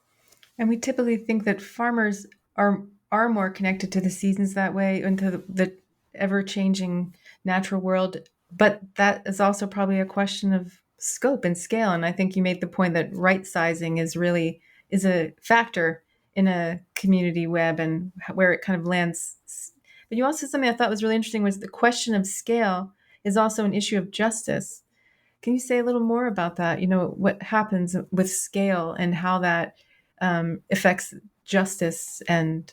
And we typically think that farmers are more connected to the seasons that way and to the ever-changing natural world. But that is also probably a question of scope and scale. And I think you made the point that right sizing is a factor in a community web and where it kind of lands. But you also said something I thought was really interesting was the question of scale is also an issue of justice. Can you say a little more about that? What happens with scale and how that affects justice and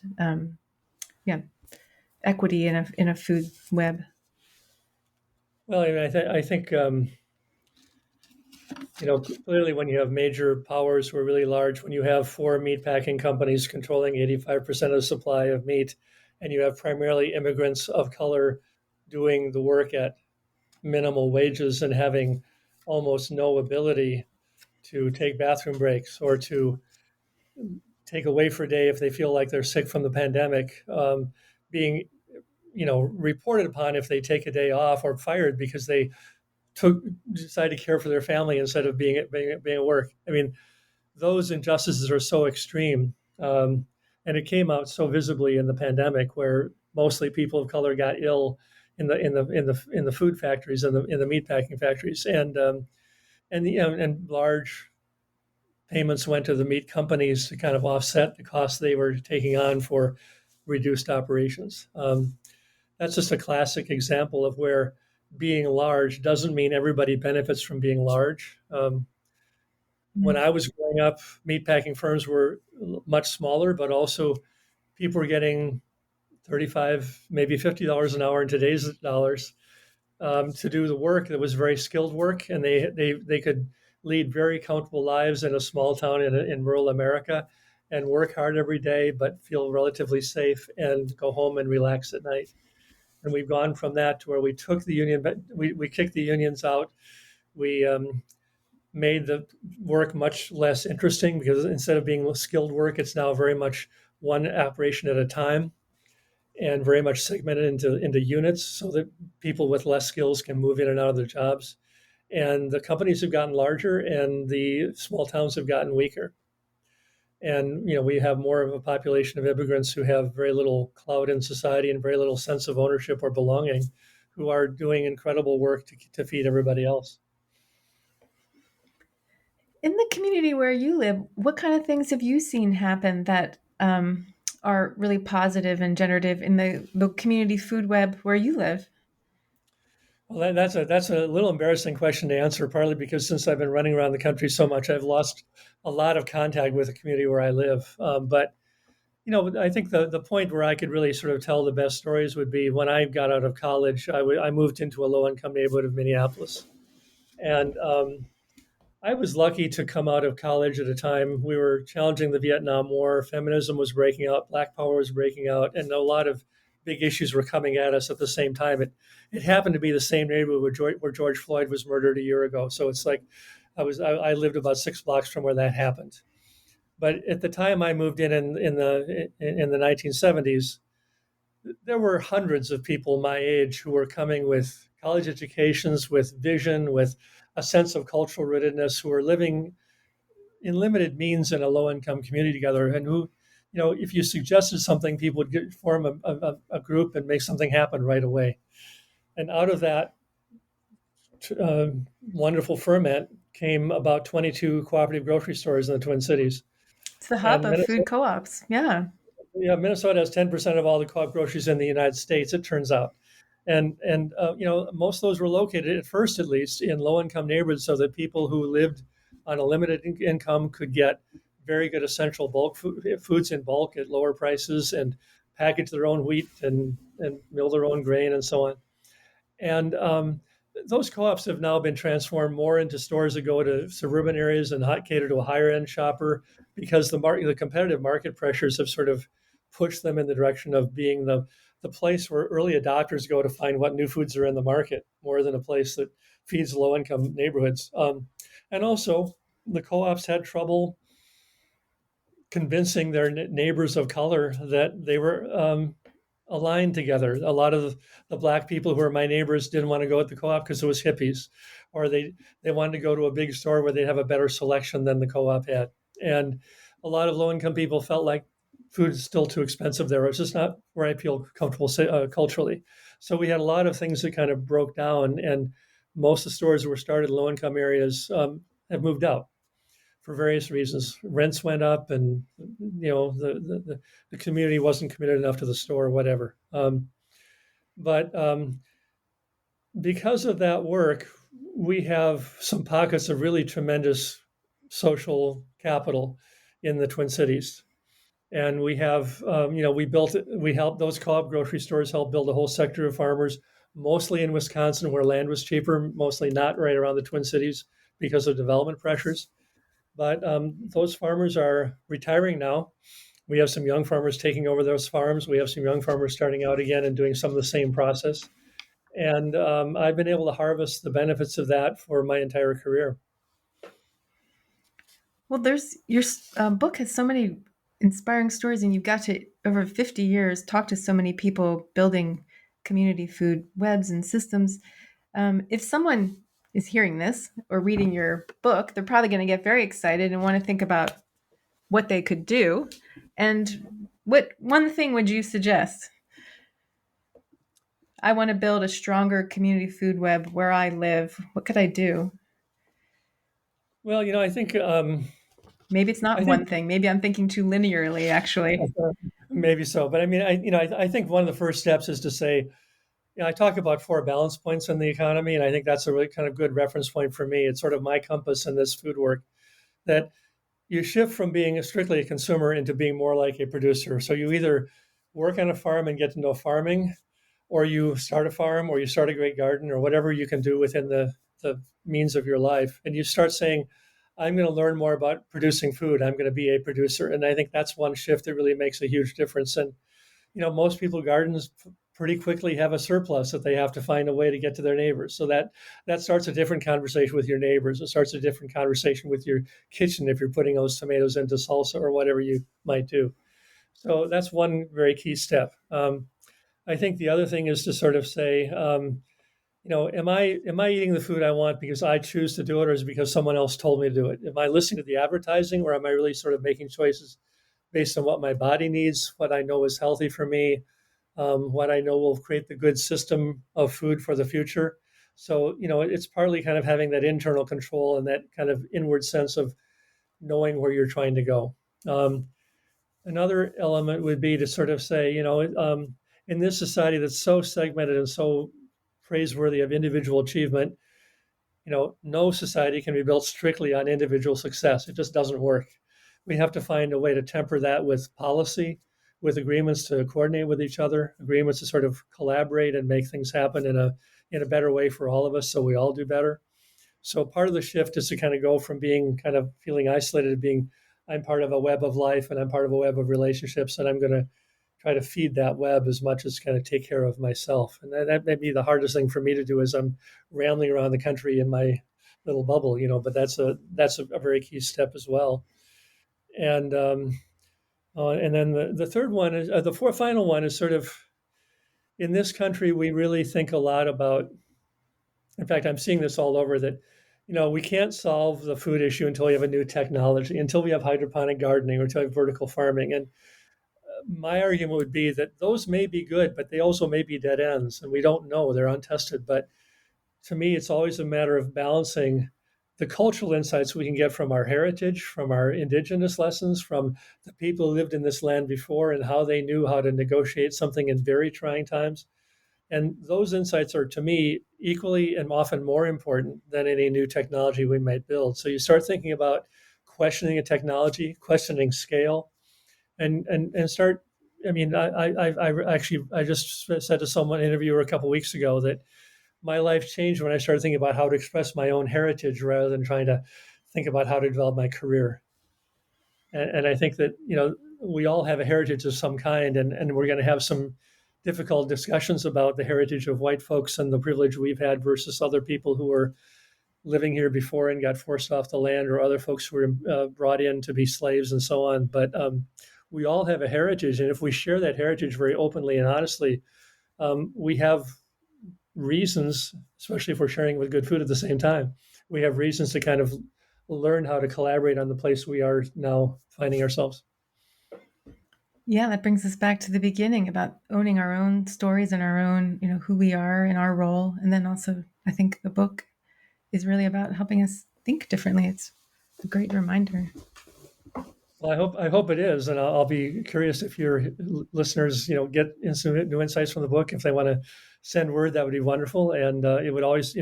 equity in a food web? Well, I think clearly when you have major powers who are really large, when you have four meatpacking companies controlling 85% of the supply of meat, and you have primarily immigrants of color doing the work at minimal wages and having almost no ability to take bathroom breaks or to take away for a day if they feel like they're sick from the pandemic, being reported upon if they take a day off or fired because they decided to care for their family instead of being at work. I mean, those injustices are so extreme, and it came out so visibly in the pandemic, where mostly people of color got ill in the food factories and in the meatpacking factories, and large payments went to the meat companies to kind of offset the costs they were taking on for reduced operations. That's just a classic example of where being large doesn't mean everybody benefits from being large. When I was growing up, meatpacking firms were much smaller, but also people were getting $35, maybe $50 an hour in today's dollars, to do the work that was very skilled work, and they could lead very comfortable lives in a small town in rural America, and work hard every day, but feel relatively safe and go home and relax at night. And we've gone from that to where we took the union, but we kicked the unions out. We made the work much less interesting because instead of being skilled work, it's now very much one operation at a time and very much segmented into units so that people with less skills can move in and out of their jobs. And the companies have gotten larger and the small towns have gotten weaker. And we have more of a population of immigrants who have very little clout in society and very little sense of ownership or belonging, who are doing incredible work to feed everybody else. In the community where you live, what kind of things have you seen happen that are really positive and generative in the community food web where you live? Well, that's a little embarrassing question to answer, partly because since I've been running around the country so much, I've lost a lot of contact with the community where I live. But I think the point where I could really sort of tell the best stories would be when I got out of college. I moved into a low-income neighborhood of Minneapolis, and I was lucky to come out of college at a time we were challenging the Vietnam War. Feminism was breaking out, Black Power was breaking out, and a lot of big issues were coming at us at the same time. It happened to be the same neighborhood where George Floyd was murdered a year ago. So it's like I lived about 6 blocks from where that happened. But at the time I moved in the 1970s, there were hundreds of people my age who were coming with college educations, with vision, with a sense of cultural rootedness, who were living in limited means in a low-income community together, and who, if you suggested something, people would form a group and make something happen right away. And out of that wonderful ferment came about 22 cooperative grocery stores in the Twin Cities. It's the hub of food co-ops. Yeah. Yeah, Minnesota has 10% of all the co-op groceries in the United States, it turns out. And most of those were located, at first at least, in low-income neighborhoods so that people who lived on a limited income could get very good essential bulk foods in bulk at lower prices and package their own wheat and mill their own grain and so on. And those co-ops have now been transformed more into stores that go to suburban areas and cater to a higher-end shopper because the competitive market pressures have sort of pushed them in the direction of being the place where early adopters go to find what new foods are in the market, more than a place that feeds low-income neighborhoods. And also, the co-ops had trouble convincing their neighbors of color that they were aligned together. A lot of the Black people who were my neighbors didn't want to go at the co-op because it was hippies, or they wanted to go to a big store where they'd have a better selection than the co-op had. And a lot of low-income people felt like food is still too expensive there. It's just not where I feel comfortable culturally. So we had a lot of things that kind of broke down, and most of the stores that were started in low-income areas have moved out for various reasons. Rents went up, and the community wasn't committed enough to the store, or whatever. But because of that work, we have some pockets of really tremendous social capital in the Twin Cities. And we have, we helped those co-op grocery stores help build a whole sector of farmers, mostly in Wisconsin where land was cheaper, mostly not right around the Twin Cities because of development pressures. But those farmers are retiring now. We have some young farmers taking over those farms. We have some young farmers starting out again and doing some of the same process. And I've been able to harvest the benefits of that for my entire career. Well, your book has so many inspiring stories, and you've got to, over 50 years, talk to so many people building community food webs and systems. If someone is hearing this or reading your book, they're probably going to get very excited and want to think about what they could do. And what one thing would you suggest? I want to build a stronger community food web where I live. What could I do? Well, I think maybe it's not one thing. Maybe I'm thinking too linearly, actually. Maybe so. But I mean, I think one of the first steps is to say, I talk about 4 balance points in the economy, and I think that's a really kind of good reference point for me. It's sort of my compass in this food work, that you shift from being strictly a consumer into being more like a producer. So you either work on a farm and get to know farming, or you start a farm, or you start a great garden, or whatever you can do within the means of your life. And you start saying, I'm going to learn more about producing food. I'm going to be a producer. And I think that's one shift that really makes a huge difference. And, most people gardens pretty quickly have a surplus that they have to find a way to get to their neighbors. So that starts a different conversation with your neighbors. It starts a different conversation with your kitchen if you're putting those tomatoes into salsa or whatever you might do. So that's one very key step. I think the other thing is to sort of say, am I eating the food I want because I choose to do it, or is it because someone else told me to do it? Am I listening to the advertising, or am I really sort of making choices based on what my body needs, what I know is healthy for me, what I know will create the good system of food for the future? So, it's partly kind of having that internal control and that kind of inward sense of knowing where you're trying to go. Another element would be to sort of say, in this society that's so segmented and so praiseworthy of individual achievement, no society can be built strictly on individual success. It just doesn't work. We have to find a way to temper that with policy, with agreements to coordinate with each other, agreements to sort of collaborate and make things happen in a better way for all of us, so we all do better. So part of the shift is to kind of go from being kind of feeling isolated to being, I'm part of a web of life and I'm part of a web of relationships, and I'm going to try to feed that web as much as kind of take care of myself. And that may be the hardest thing for me to do as I'm rambling around the country in my little bubble, but that's a very key step as well. And then the third one is final one is sort of, in this country, we really think a lot about, in fact, I'm seeing this all over, that, we can't solve the food issue until we have a new technology, until we have hydroponic gardening or until we have vertical farming. And my argument would be that those may be good, but they also may be dead ends, and we don't know. They're untested. But to me, it's always a matter of balancing the cultural insights we can get from our heritage, from our indigenous lessons, from the people who lived in this land before and how they knew how to negotiate something in very trying times. And those insights are, to me, equally and often more important than any new technology we might build. So you start thinking about questioning a technology, questioning scale, and start. I mean, I just said to someone, interviewer, a couple of weeks ago, that my life changed when I started thinking about how to express my own heritage rather than trying to think about how to develop my career. And I think that, we all have a heritage of some kind, and we're going to have some difficult discussions about the heritage of white folks and the privilege we've had versus other people who were living here before and got forced off the land, or other folks who were brought in to be slaves and so on. But we all have a heritage, and if we share that heritage very openly and honestly, we have reasons, especially if we're sharing with good food at the same time, we have reasons to kind of learn how to collaborate on the place we are now finding ourselves. Yeah, that brings us back to the beginning about owning our own stories and our own, who we are and our role. And then also, I think the book is really about helping us think differently. It's a great reminder. Well, I hope it is, and I'll be curious if your listeners, get some new insights from the book. If they want to send word, that would be wonderful. And it would always,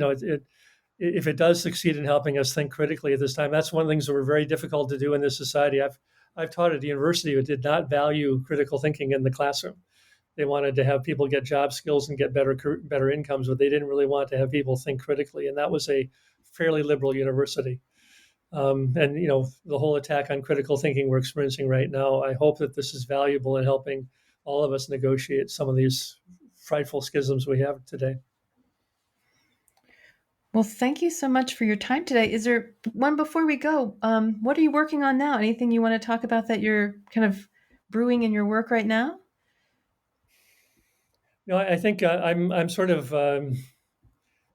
if it does succeed in helping us think critically at this time, that's one of the things that were very difficult to do in this society. I've taught at a university who did not value critical thinking in the classroom. They wanted to have people get job skills and get better incomes, but they didn't really want to have people think critically. And that was a fairly liberal university. And the whole attack on critical thinking we're experiencing right now, I hope that this is valuable in helping all of us negotiate some of these frightful schisms we have today. Well, thank you so much for your time today. Is there one before we go? What are you working on now? Anything you want to talk about that you're kind of brewing in your work right now? I think I'm sort of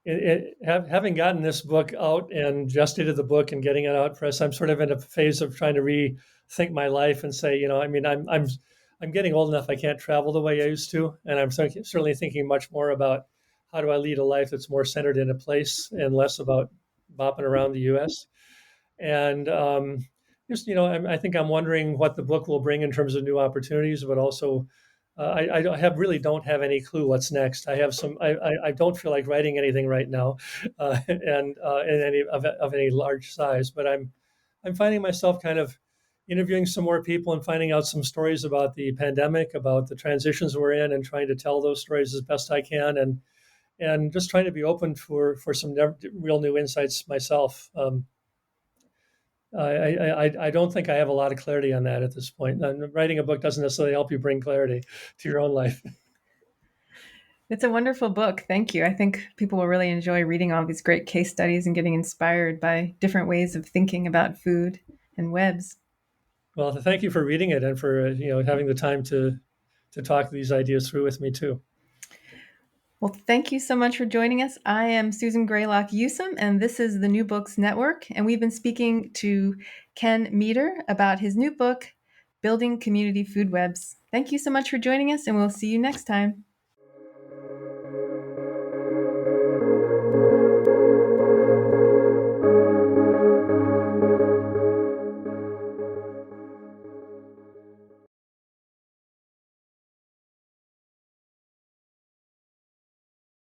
having gotten this book out and just edited the book and getting it out press. I'm sort of in a phase of trying to rethink my life and say, I'm getting old enough. I can't travel the way I used to, and I'm certainly thinking much more about how do I lead a life that's more centered in a place and less about bopping around the U.S. And I think I'm wondering what the book will bring in terms of new opportunities, but also I really don't have any clue what's next. I don't feel like writing anything right now, and in any of any large size. But I'm finding myself kind of interviewing some more people and finding out some stories about the pandemic, about the transitions we're in, and trying to tell those stories as best I can, and just trying to be open for some real new insights myself. I don't think I have a lot of clarity on that at this point. And writing a book doesn't necessarily help you bring clarity to your own life. It's a wonderful book. Thank you. I think people will really enjoy reading all these great case studies and getting inspired by different ways of thinking about food and webs. Well, thank you for reading it and for having the time to talk these ideas through with me too. Well, thank you so much for joining us. I am Susan Graylock Usum, and this is the New Books Network. And we've been speaking to Ken Meter about his new book, Building Community Food Webs. Thank you so much for joining us, and we'll see you next time.